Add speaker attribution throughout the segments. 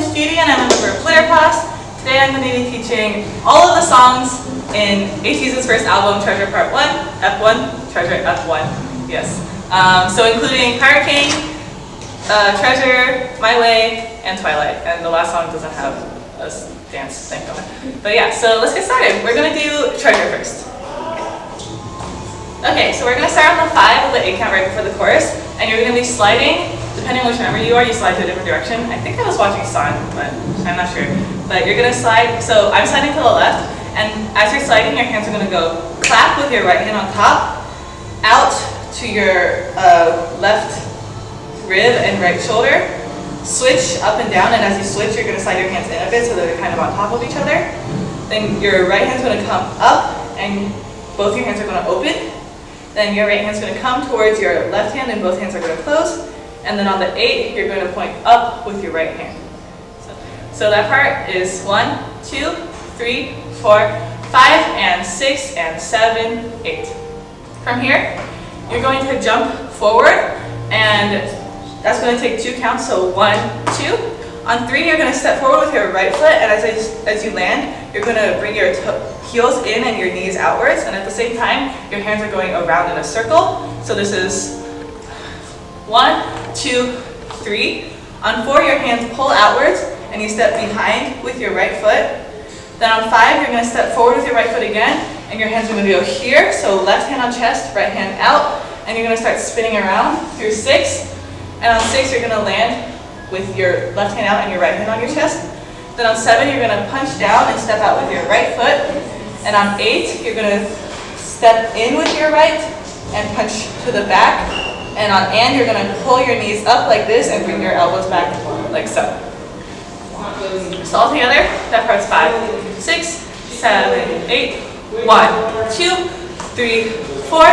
Speaker 1: is Judy and I'm a member of Glitter Class. Today I'm going to be teaching all of the songs in ATEEZ's first album, Treasure Part 1, F1, Treasure F1, yes. So including Hurricane, Treasure, My Way, and Twilight. And the last song doesn't have a dance thing going. But yeah, so let's get started. We're going to do Treasure first. Okay, so we're going to start on the 5 of the 8 count right before the chorus, and you're going to be sliding, depending on which number you are, you slide to a different direction. I think I was watching Son, but I'm not sure. But you're going to slide, so I'm sliding to the left, and as you're sliding, your hands are going to go clap with your right hand on top, out to your left rib and right shoulder, switch up and down, and as you switch, you're going to slide your hands in a bit so that they're kind of on top of each other. Then your right hand's going to come up, and both your hands are going to open. Then your right hand's going to come towards your left hand and both hands are going to close. And then on the 8, you're going to point up with your right hand. So that part is 1, 2, 3, 4, 5, and 6, and 7, 8. From here, you're going to jump forward, and that's going to take 2 counts, so 1, 2. On 3, you're going to step forward with your right foot, and as you land, you're going to bring your heels in and your knees outwards, and at the same time, your hands are going around in a circle. So this is 1, 2, 3. On 4, your hands pull outwards, and you step behind with your right foot. Then on 5, you're going to step forward with your right foot again, and your hands are going to go here. So left hand on chest, right hand out, and you're going to start spinning around through 6. And on 6, you're going to land with your left hand out and your right hand on your chest. Then on 7, you're going to punch down and step out with your right foot. And on 8, you're going to step in with your right and punch to the back. And on and, you're going to pull your knees up like this and bring your elbows back like so. So all together, that part's 5, 6, 7, 8. 1, 2, 3, 4,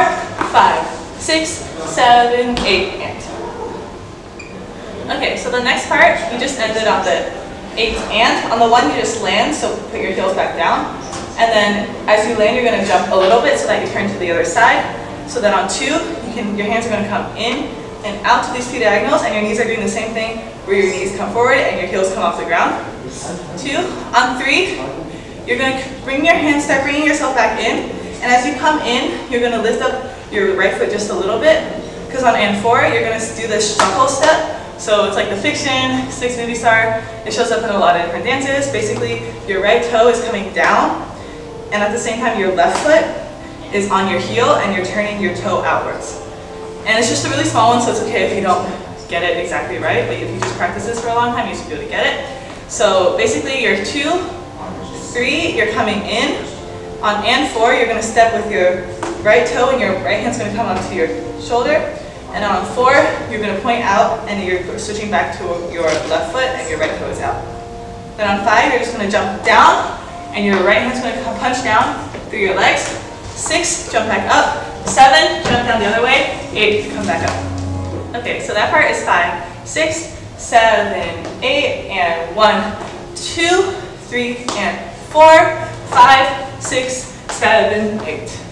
Speaker 1: 5, 6, 7, 8, and. Okay, so the next part, you just ended on the 8 and. On the 1, you just land, so put your heels back down. And then as you land, you're going to jump a little bit so that you turn to the other side. So that on 2, your hands are going to come in and out to these 2 diagonals, and your knees are doing the same thing where your knees come forward and your heels come off the ground. 2. On 3, you're going to bring your hands, start bringing yourself back in. And as you come in, you're going to lift up your right foot just a little bit. Because on and 4, you're going to do this shuffle step. So it's like the Fiction, 6 Movie Star. It shows up in a lot of different dances. Basically, your right toe is coming down, and at the same time, your left foot is on your heel, and you're turning your toe outwards. And it's just a really small one, so it's okay if you don't get it exactly right, but if you just practice this for a long time, you should be able to get it. So basically, your 2, 3, you're coming in. On and 4, you're going to step with your right toe, and your right hand's going to come onto your shoulder. And on 4, you're going to point out, and you're switching back to your left foot, and your right toe is out. Then on 5, you're just going to jump down, and your right hand's going to punch down through your legs. 6, jump back up. 7, jump down the other way. 8, come back up. Okay, so that part is 5, 6, 7, 8, and 1, 2, 3, and 4, 5, 6, 7, 8.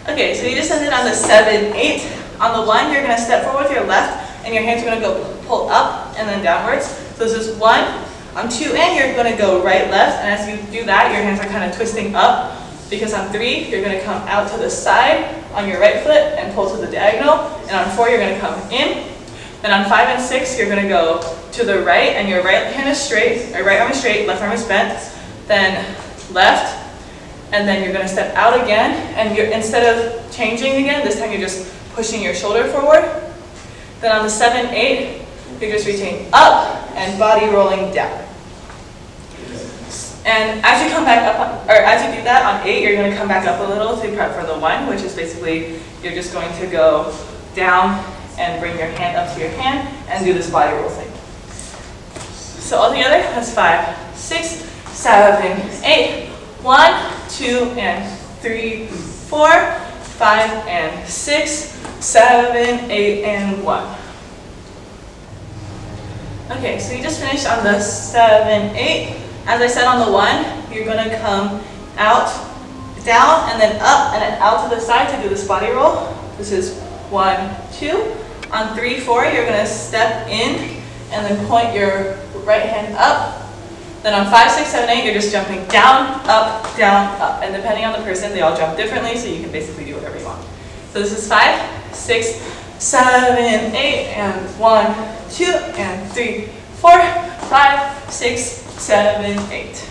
Speaker 1: Okay, so you just ended on the 7, 8. On the 1, you're going to step forward with your left, and your hands are going to go pull up and then downwards. So this is 1. On 2 and, you're going to go right, left, and as you do that, your hands are kind of twisting up, because on 3, you're going to come out to the side on your right foot and pull to the diagonal, and on 4, you're going to come in. Then on 5 and 6, you're going to go to the right, and your right hand is straight, or right arm is straight, left arm is bent, then left. And then you're going to step out again, and instead of changing again, this time you're just pushing your shoulder forward. Then on the 7, 8, you're just reaching up and body rolling down. And as you come back up, or as you do that on 8, you're going to come back up a little to prep for the 1, which is basically you're just going to go down and bring your hand up to your hand and do this body roll thing. So altogether, that's 5, 6, 7, 8. 1, 2, and 3, 4, 5, and 6, 7, 8, and 1. Okay, so you just finished on the 7, 8. As I said on the 1, you're going to come out, down, and then up, and then out to the side to do this body roll. This is 1, 2. On 3, 4, you're going to step in and then point your right hand up. Then on 5, 6, 7, 8, you're just jumping down, up, and depending on the person, they all jump differently, so you can basically do whatever you want. So this is 5, 6, 7, 8, and 1, 2, and 3, 4, 5, 6, 7, 8.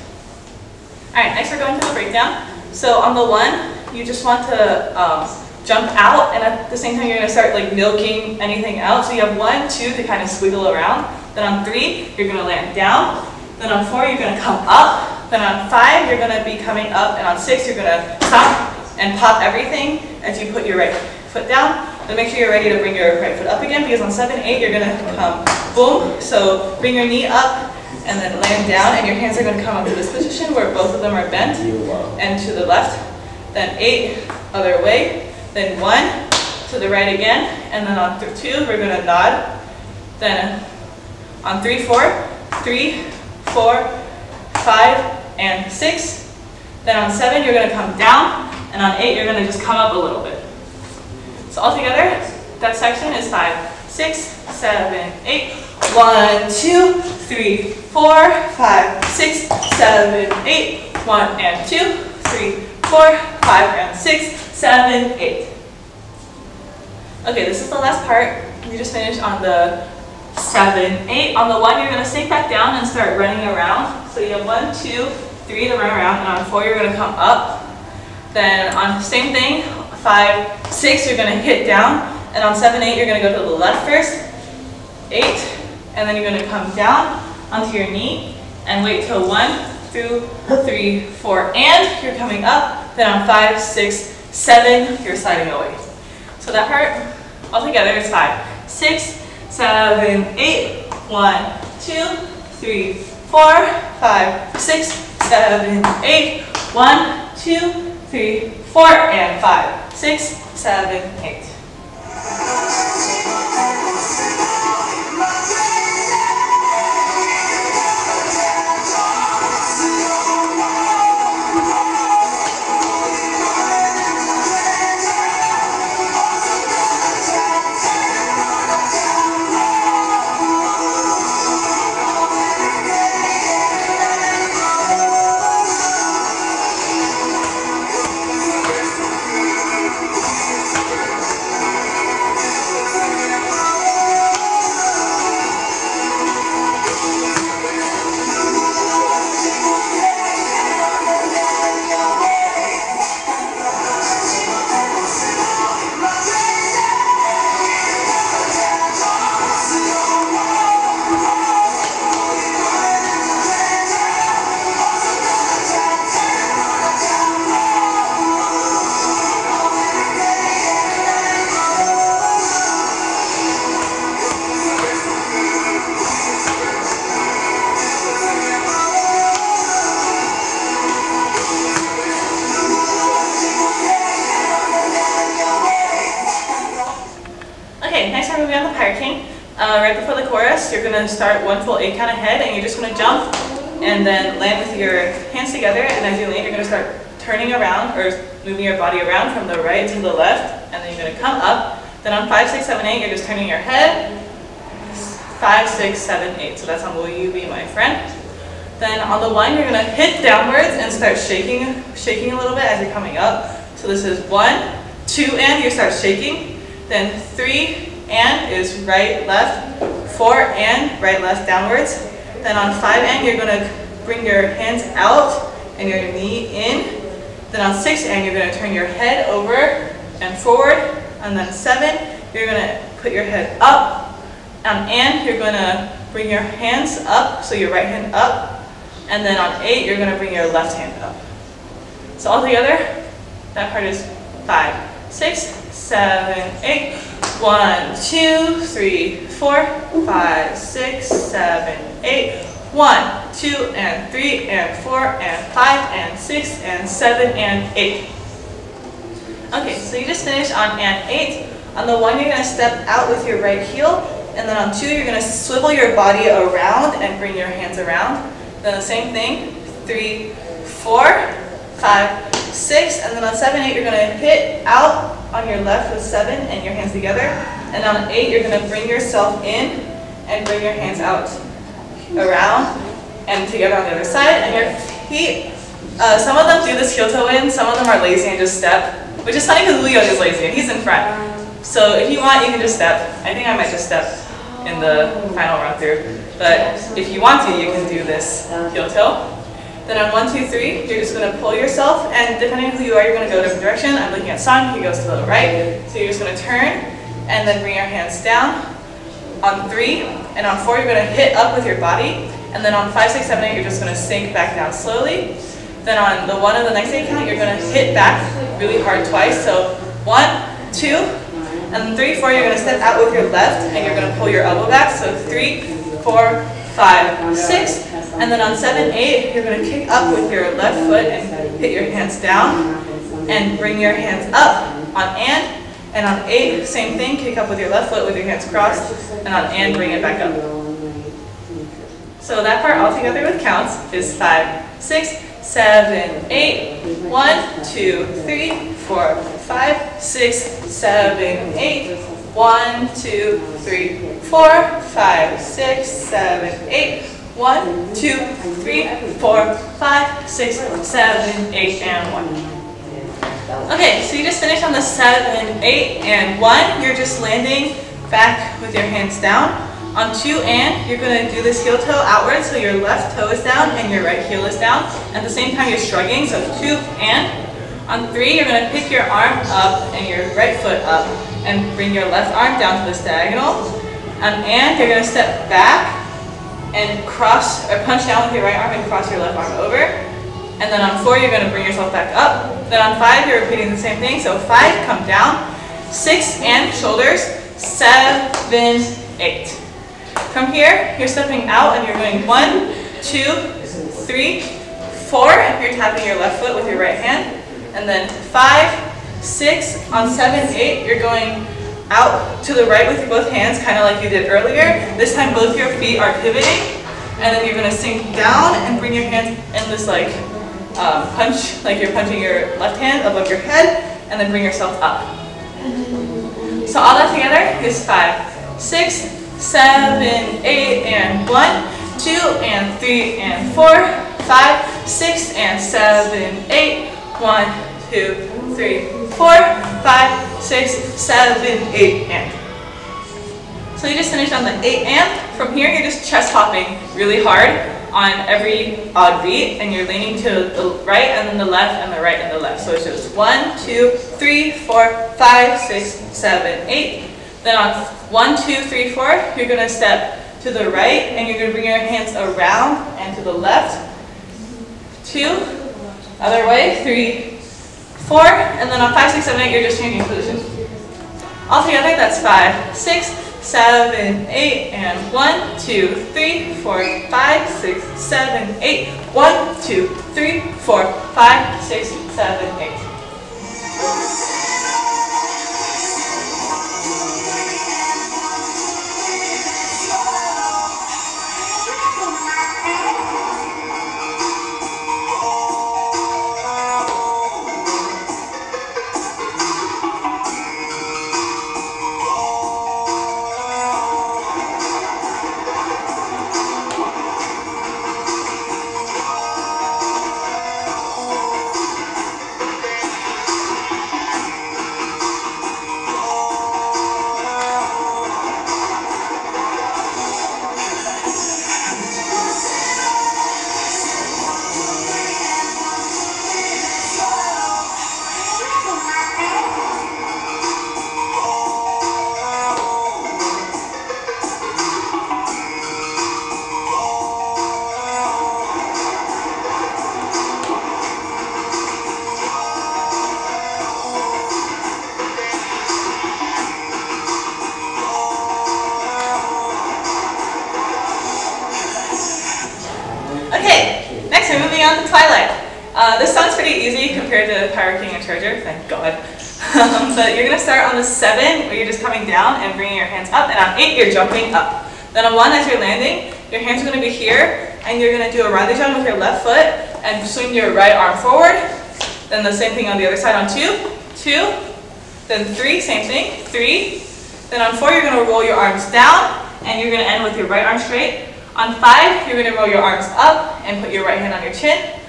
Speaker 1: All right, next we're going to the breakdown. So on the 1, you just want to jump out, and at the same time you're going to start like milking anything out. So you have 1, 2 to kind of squiggle around. Then on 3, you're going to land down. Then on 4, you're going to come up. Then on 5, you're going to be coming up. And on 6, you're going to stop and pop everything as you put your right foot down. Then make sure you're ready to bring your right foot up again, because on 7, 8, you're going to come boom. So bring your knee up and then land down, and your hands are going to come up to this position where both of them are bent and to the left. Then 8, other way. Then 1, to the right again. And then on 2, we're going to nod. Then on 3, 4, 3, 4, 5, and 6. Then on 7, you're going to come down, and on 8, you're going to just come up a little bit. So altogether, that section is 5, 6, 7, 8. 1, 2, 3, 4, 5, 6, 7, 8. 1 and 2, 3, 4, 5, and 6, 7, 8. Okay, this is the last part. We just finished on the 7, 8. On the 1, you're going to sink back down and start running around. So you have 1, 2, 3 to run around, and on 4, you're going to come up. Then on the same thing, 5, 6, you're going to hit down, and on 7, 8, you're going to go to the left first. 8, and then you're going to come down onto your knee and wait till 1, 2, 3, 4, and you're coming up. Then on 5, 6, 7, you're sliding away. So that part altogether is 5, 6, 7, 8. 1, 2, 3, 4, 5, 6, 7, 8. 1, 2, 3, 4, and 5, 6, 7, 8. Right before the chorus, you're going to start 1 full 8 count ahead, and you're just going to jump and then land with your hands together, and as you land, you're going to start turning around or moving your body around from the right to the left, and then you're going to come up. Then on 5, 6, 7, 8, you're just turning your head. 5, 6, 7, 8. So that's on Will You Be My Friend. Then on the 1, you're going to hit downwards and start shaking a little bit as you're coming up. So this is 1, 2, and you start shaking. Then 3, and is right, left. 4, and right, left, downwards. Then on 5, and you're going to bring your hands out and your knee in. Then on 6, and you're going to turn your head over and forward. And then 7, you're going to put your head up. And you're going to bring your hands up, so your right hand up. And then on 8, you're going to bring your left hand up. So altogether, that part is 5, 6, 7, 8. 1, 2, 3, 4, 5, 6, 7, 8. 1, 2, and 3, and 4, and 5, and 6, and 7, and 8. Okay, so you just finished on and 8. On the 1, you're going to step out with your right heel. And then on 2, you're going to swivel your body around and bring your hands around. Then the same thing. 3, 4, 5, 6. And then on 7, 8, you're going to hit out on your left with 7 and your hands together. And on 8, you're going to bring yourself in and bring your hands out around and together on the other side. And your feet, some of them do this heel toe in, some of them are lazy and just step, which is funny because Leo is lazy and he's in front. So if you want, you can just step. I think I might just step in the final run through. But if you want to, you can do this heel toe. Then on 1, 2, 3, you're just going to pull yourself, and depending on who you are, you're going to go a different direction. I'm looking at Sun, he goes to the right. So you're just going to turn and then bring your hands down. On 3 and on 4, you're going to hit up with your body. And then on 5, 6, 7, 8, you're just going to sink back down slowly. Then on the 1 of the next 8 count, you're going to hit back really hard twice. So 1, 2, and 3, 4, you're going to step out with your left and you're going to pull your elbow back. So 3, 4, 5, 6. And then on 7, 8, you're going to kick up with your left foot and hit your hands down and bring your hands up on and on 8, same thing, kick up with your left foot with your hands crossed, and on bring it back up. So that part all together with counts is 5, 6, 7, 8, 1, 2, 3, 4, 5, 6, 7, 8, 1, 2, 3, 4, 5, 6, 7, 8, 1, 2, 3, 4, 5, 6, 7, 8, and 1. Okay, so you just finished on the 7, 8, and 1. You're just landing back with your hands down. On 2 and, you're going to do this heel toe outward, so your left toe is down and your right heel is down. At the same time, you're shrugging, so 2 and. On 3, you're going to pick your arm up and your right foot up and bring your left arm down to this diagonal. And you're going to step back and cross, or punch down with your right arm and cross your left arm over. And then on 4, you're going to bring yourself back up. Then on 5, you're repeating the same thing. So 5, come down. 6 and shoulders. 7, 8. From here, you're stepping out and you're going 1, 2, 3, 4. If you're tapping your left foot with your right hand. And then 5, 6. On 7, 8, you're going out to the right with both hands, kind of like you did earlier. This time, both your feet are pivoting. And then you're going to sink down and bring your hands in this like punch, like you're punching your left hand above your head, and then bring yourself up. So all that together is 5, 6, 7, 8, and 1, 2, and 3, and 4, 5, 6, and 7, 8, 1, 2, 3, 4, 5, 6, 7, 8, and. So you just finished on the 8 and. From here, you're just chest hopping really hard on every odd beat, and you're leaning to the right and then the left and the right and the left. So it's just 1, 2, 3, 4, 5, 6, 7, 8. Then on 1, 2, 3, 4, you're going to step to the right and you're going to bring your hands around and to the left. 2, other way, 3, 4, and then on 5, 6, 7, 8, you're just changing position. Altogether, that's 5, 6, 7, 8, and 1, 2, 3, 4, 5, 6, 7, 8, 1, 2, 3, 4, 5, 6, 7, 8. We're moving on to Twilight. This song's pretty easy compared to Pyro King and Charger, thank God. But you're going to start on the 7, where you're just coming down and bringing your hands up, and on 8, you're jumping up. Then on 1, as you're landing, your hands are going to be here, and you're going to do a rendezvous jump with your left foot, and swing your right arm forward. Then the same thing on the other side on 2, 2, then 3, same thing, 3. Then on 4, you're going to roll your arms down, and you're going to end with your right arm straight. On 5, you're going to roll your arms up and put your right hand on your chin.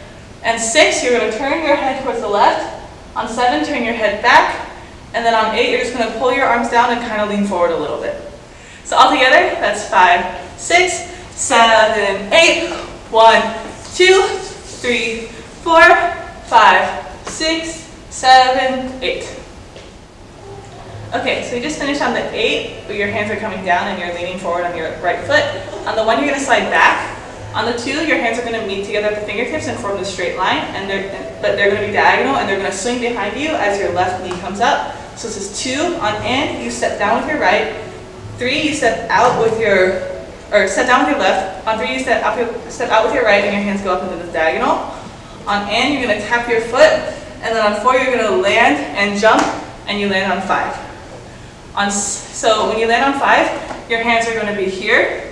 Speaker 1: And 6, you're going to turn your head towards the left. On 7, turn your head back. And then on 8, you're just going to pull your arms down and kind of lean forward a little bit. So all together, that's 5, 6, 7, 8. 1, 2, 3, 4, 5, 6, 7, 8. Okay, so you just finished on the 8, but your hands are coming down and you're leaning forward on your right foot. On the 1, you're going to slide back. On the 2, your hands are going to meet together at the fingertips and form the straight line, but they're going to be diagonal and they're going to swing behind you as your left knee comes up. So this is 2. On in, you step down with your right. 3, you step out with your, step down with your left. On 3, you step out with your right and your hands go up into the diagonal. On in, you're going to tap your foot, and then on 4, you're going to land and jump, and you land on 5. So when you land on 5, your hands are going to be here.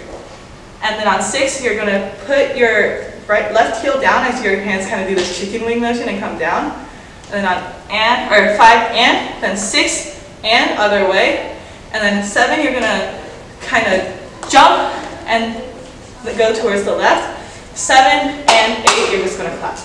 Speaker 1: And then on 6, you're going to put your left heel down as your hands kind of do this chicken wing motion and come down. And then on 5 and, then 6 and other way. And then 7, you're going to kind of jump and go towards the left. 7 and 8, you're just going to clap.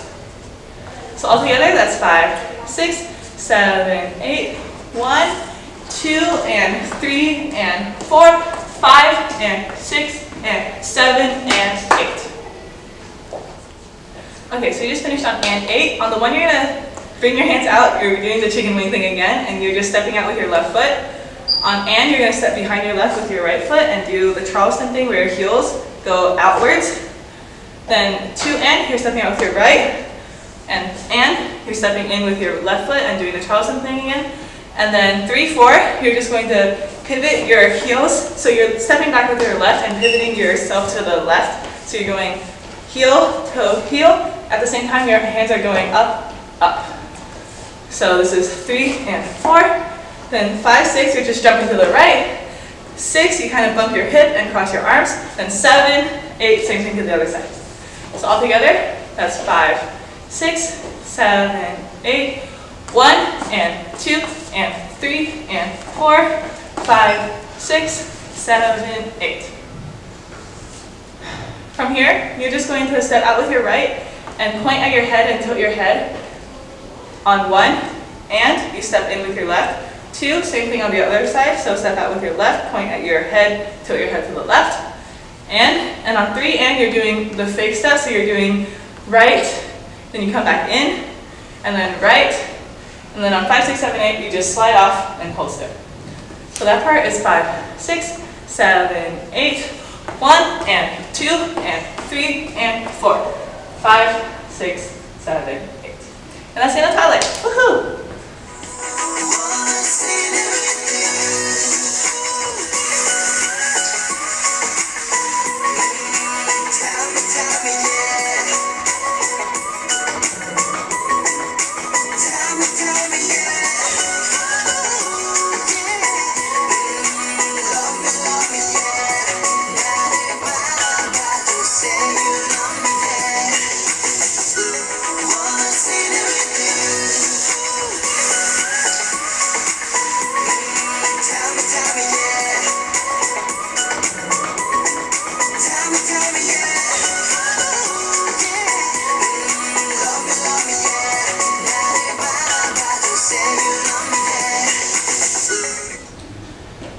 Speaker 1: So altogether, that's 5, 6, 7, 8, 1, 2 and 3 and 4, 5 and 6 and 7 and 8. Okay, so you just finished on and 8. On the 1, you're going to bring your hands out. You're doing the chicken wing thing again, and you're just stepping out with your left foot. On and, you're going to step behind your left with your right foot and do the Charleston thing where your heels go outwards. Then 2 and, you're stepping out with your right. And you're stepping in with your left foot and doing the Charleston thing again. And then 3, 4, you're just going to pivot your heels. So you're stepping back with your left and pivoting yourself to the left. So you're going heel, toe, heel. At the same time, your hands are going up, up. So this is 3 and 4. Then 5, 6, you're just jumping to the right. 6, you kind of bump your hip and cross your arms. Then 7, 8, same thing to the other side. So all together, that's 5, 6, 7, 8, 1 and 2 and 3 and 4, 5, 6, 7, 8. From here, you're just going to step out with your right and point at your head and tilt your head on 1, and you step in with your left. 2, same thing on the other side, so step out with your left, point at your head, tilt your head to the left. And on 3 and, you're doing the fake step, so you're doing right, then you come back in, and then right, and then on 5, 6, 7, 8, you just slide off and hold still. So that part is 5, 6, 7, 8, 1 and 2 and 3 and 4, 5, 6, 7, 8. And that's the end of Twilight. Woohoo!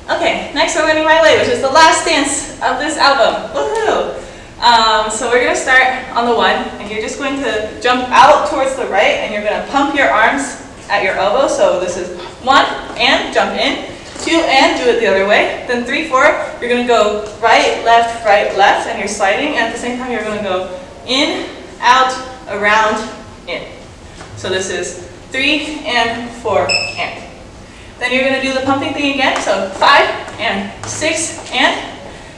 Speaker 1: Okay, next we're learning My Way, which is the last dance of this album. Woohoo! So we're going to start on the 1, and you're just going to jump out towards the right, and you're going to pump your arms at your elbow. So this is 1 and jump in, 2 and do it the other way. Then 3, 4, you're going to go right, left, and you're sliding. And at the same time, you're going to go in, out, around, in. So this is 3 and 4 and. Then you're going to do the pumping thing again, so 5 and 6 and.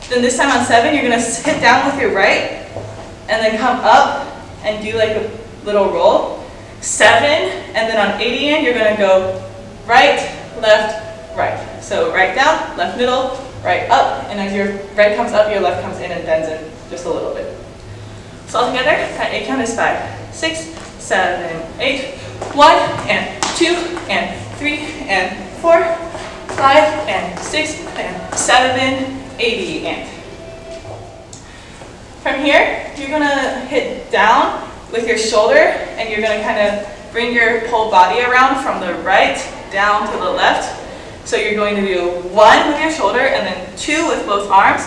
Speaker 1: Then this time on 7, you're going to hit down with your right, and then come up and do like a little roll. 7, and then on 8 and, you're going to go right, left, right. So right down, left middle, right up, and as your right comes up, your left comes in and bends in just a little bit. So all together, that 8 count is 5, 6, 7, 8, 1 and 2 and 3 and 4, 5 and 6 and 7, 80, and. From here, you're gonna hit down with your shoulder, and you're gonna kind of bring your whole body around from the right down to the left. So you're going to do 1 with your shoulder, and then 2 with both arms,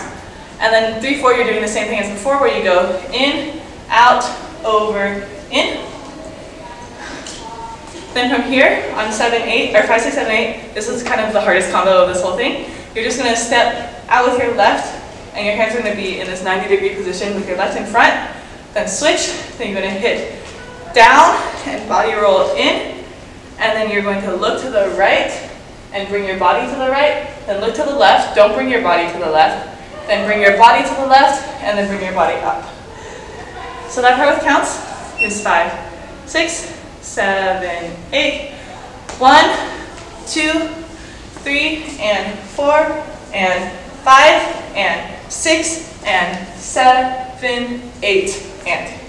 Speaker 1: and then 3, 4, you're doing the same thing as before, where you go in, out, over, in. Then from here, on 7, 8, or 5, 6, 7, 8, this is kind of the hardest combo of this whole thing. You're just gonna step out with your left, and your hands are gonna be in this 90-degree position with your left in front, then switch, then you're gonna hit down and body roll in, and then you're going to look to the right and bring your body to the right, then look to the left, don't bring your body to the left, then bring your body to the left, and then bring your body up. So that part with counts is 5, 6, 7, 8, 1, 2, 3, and 4, and 5, and 6, and 7, 8, and.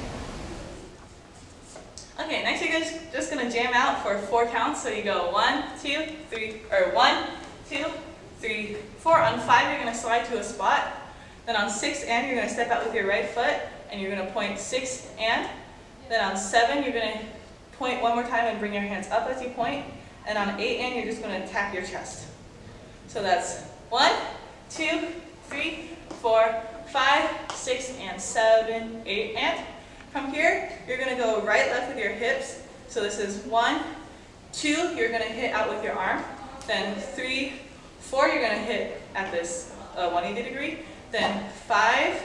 Speaker 1: Okay, next you're just gonna jam out for 4 counts. So you go 1, 2, 3, or 1, 2, 3, 4. On 5, you're gonna slide to a spot. Then on 6 and, you're gonna step out with your right foot, and you're gonna point 6 and. Then on 7, you're gonna point 1 more time and bring your hands up as you point. And on 8 and, you're just gonna tap your chest. So that's 1, 2, 3, 4, 5, 6, and 7, 8, and. From here, you're gonna go right, left with your hips. So this is 1, 2, you're gonna hit out with your arm. Then 3, 4, you're gonna hit at this 180 degree. Then 5,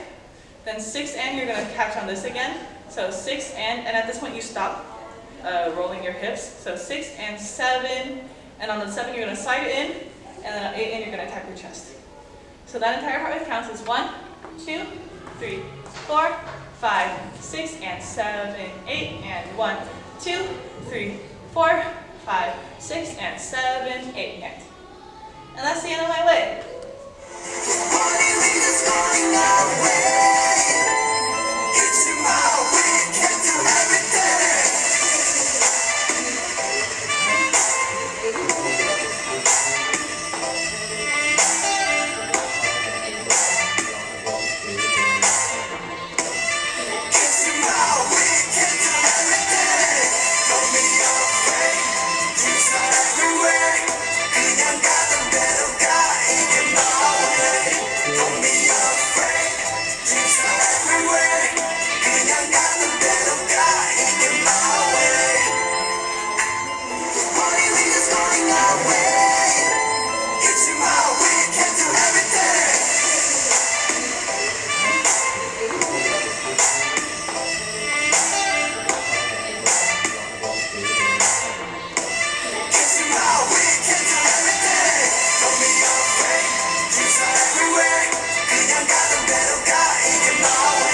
Speaker 1: then 6 and, you're gonna catch on this again. So 6 and at this point you stop rolling your hips. So 6 and 7, and on the 7 you're gonna slide it in, and then on 8 and you're gonna tap your chest. So that entire part with counts is 1, 2, 3, 4, 5, 6, and 7, 8, and 1, 2, 3, 4, 5, 6, and 7, 8, and. And that's the end of my way.
Speaker 2: Everywhere, and I got the battle guy in your mouth.